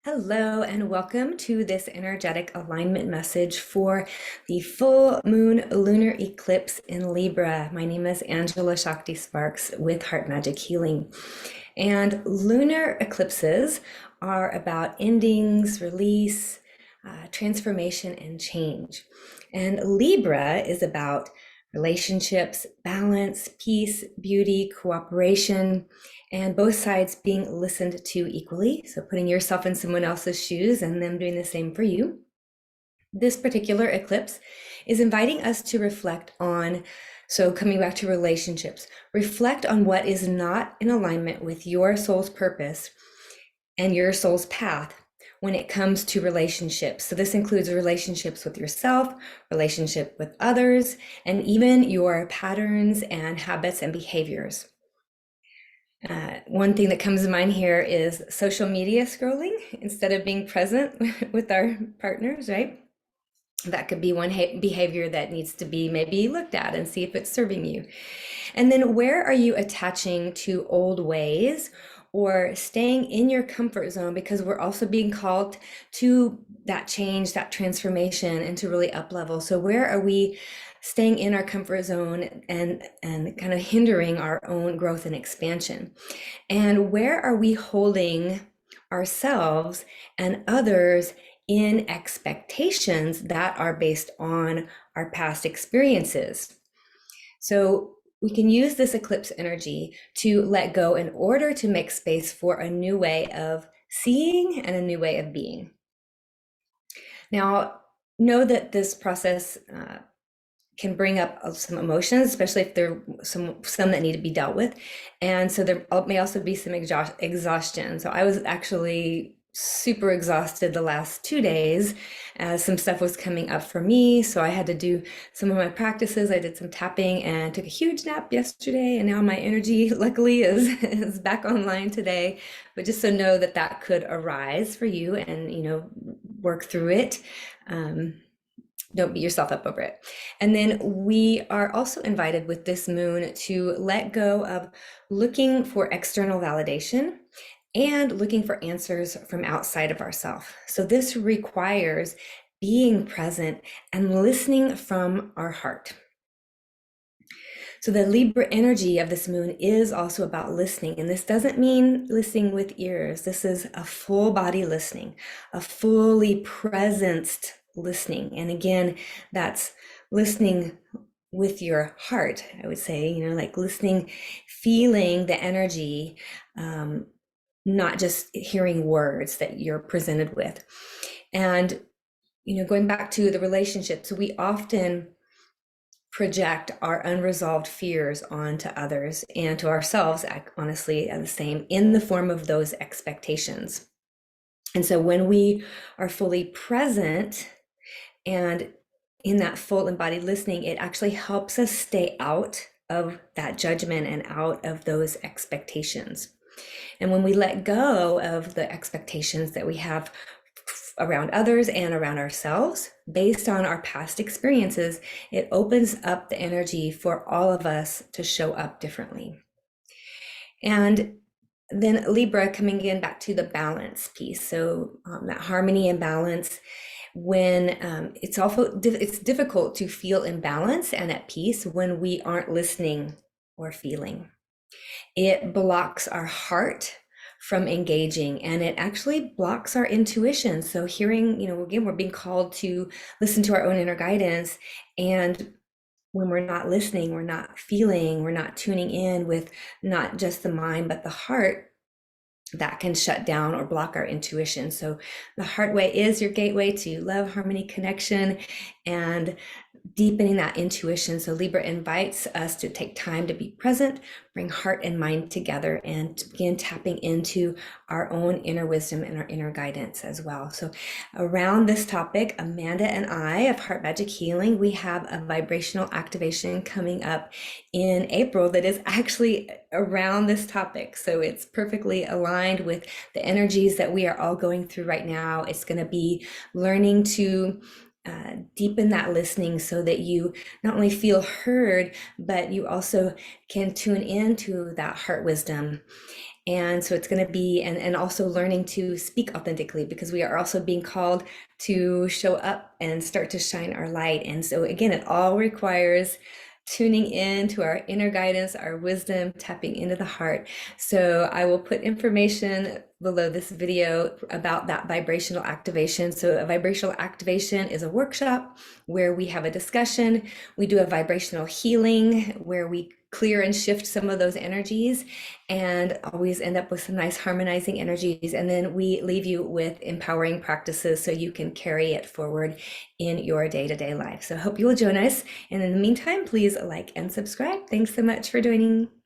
Hello, and welcome to this energetic alignment message for the full moon lunar eclipse in Libra. My name is Angela Shakti Sparks with Heart Magic Healing. And lunar eclipses are about endings, release, transformation, and change. And Libra is about relationships, balance, peace, beauty, cooperation, and both sides being listened to equally. So putting yourself in someone else's shoes and them doing the same for you. This particular eclipse is inviting us to reflect on, so coming back to relationships, reflect on what is not in alignment with your soul's purpose and your soul's path when it comes to relationships. So this includes relationships with yourself, relationship with others, and even your patterns and habits and behaviors. One thing that comes to mind here is social media scrolling instead of being present with our partners, right? That could be one behavior that needs to be maybe looked at and see if it's serving you. And then where are you attaching to old ways or staying in your comfort zone, because we're also being called to that change, that transformation, and to really up level. So where are we staying in our comfort zone and kind of hindering our own growth and expansion? And where are we holding ourselves and others in expectations that are based on our past experiences? So we can use this eclipse energy to let go in order to make space for a new way of seeing and a new way of being. Now, know that this process can bring up some emotions, especially if there are some that need to be dealt with. And so there may also be some exhaustion. So I was actually super exhausted the last 2 days as some stuff was coming up for me. So I had to do some of my practices. I did some tapping and took a huge nap yesterday. And now my energy, luckily, is back online today. But just so know that that could arise for you and, work through it. Don't beat yourself up over it. And then we are also invited with this moon to let go of looking for external validation and looking for answers from outside of ourselves. So this requires being present and listening from our heart. So the Libra energy of this moon is also about listening. And this doesn't mean listening with ears. This is a full body listening, a fully presenced listening. And again, that's listening with your heart, I would say, like listening, feeling the energy, not just hearing words that you're presented with. And, going back to the relationships, we often project our unresolved fears onto others and to ourselves, honestly, the same, in the form of those expectations. And so when we are fully present and in that full embodied listening, it actually helps us stay out of that judgment and out of those expectations. And when we let go of the expectations that we have around others and around ourselves based on our past experiences, it opens up the energy for all of us to show up differently. And then Libra, coming in back to the balance piece. So that harmony and balance, when it's difficult to feel in balance and at peace when we aren't listening or feeling. It blocks our heart from engaging, and it actually blocks our intuition. So hearing, again, we're being called to listen to our own inner guidance. And when we're not listening, we're not feeling, we're not tuning in with not just the mind, but the heart, that can shut down or block our intuition. So the heart way is your gateway to love, harmony, connection, and deepening that intuition. So Libra invites us to take time to be present, bring heart and mind together, and to begin tapping into our own inner wisdom and our inner guidance as well. So around this topic, Amanda and I of Heart Magic Healing, we have a vibrational activation coming up in April that is actually around this topic. So it's perfectly aligned with the energies that we are all going through right now. It's going to be learning to deepen that listening so that you not only feel heard, but you also can tune into that heart wisdom And so it's going to be, and also learning to speak authentically, because we are also being called to show up and start to shine our light. And so again, it all requires tuning in to our inner guidance, our wisdom, tapping into the heart. So I will put information below this video about that vibrational activation. So a vibrational activation is a workshop where we have a discussion. We do a vibrational healing where we clear and shift some of those energies and always end up with some nice harmonizing energies. And then we leave you with empowering practices so you can carry it forward in your day-to-day life. So I hope you will join us. And in the meantime, please like and subscribe. Thanks so much for joining.